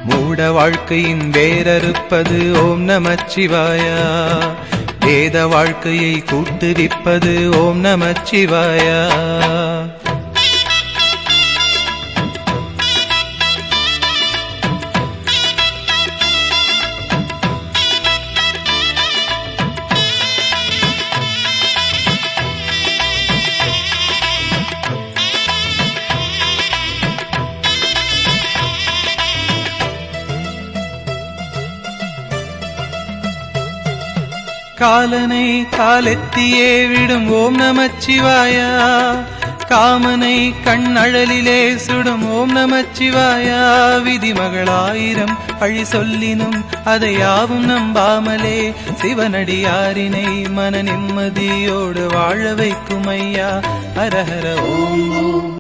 மூட வாழ்க்கையின் வேரறுப்பது ஓம் நமச்சிவாயா. வேத வாழ்க்கையை கூட்டுவிப்பது ஓம் நமச்சிவாயா. காலனை காலெத்தியே விடும் ஓம் நமச்சிவாயா. காமனை கண்ணழலிலே சுடும் ஓம் நமச்சிவாயா. விதிமகளாயிரம் பழி சொல்லினும் அதை யாவும் நம்பாமலே சிவனடியாரினை மன நிம்மதியோடு வாழ வைக்கும் ஐயா. ஹரஹர ஓம் ஓம்.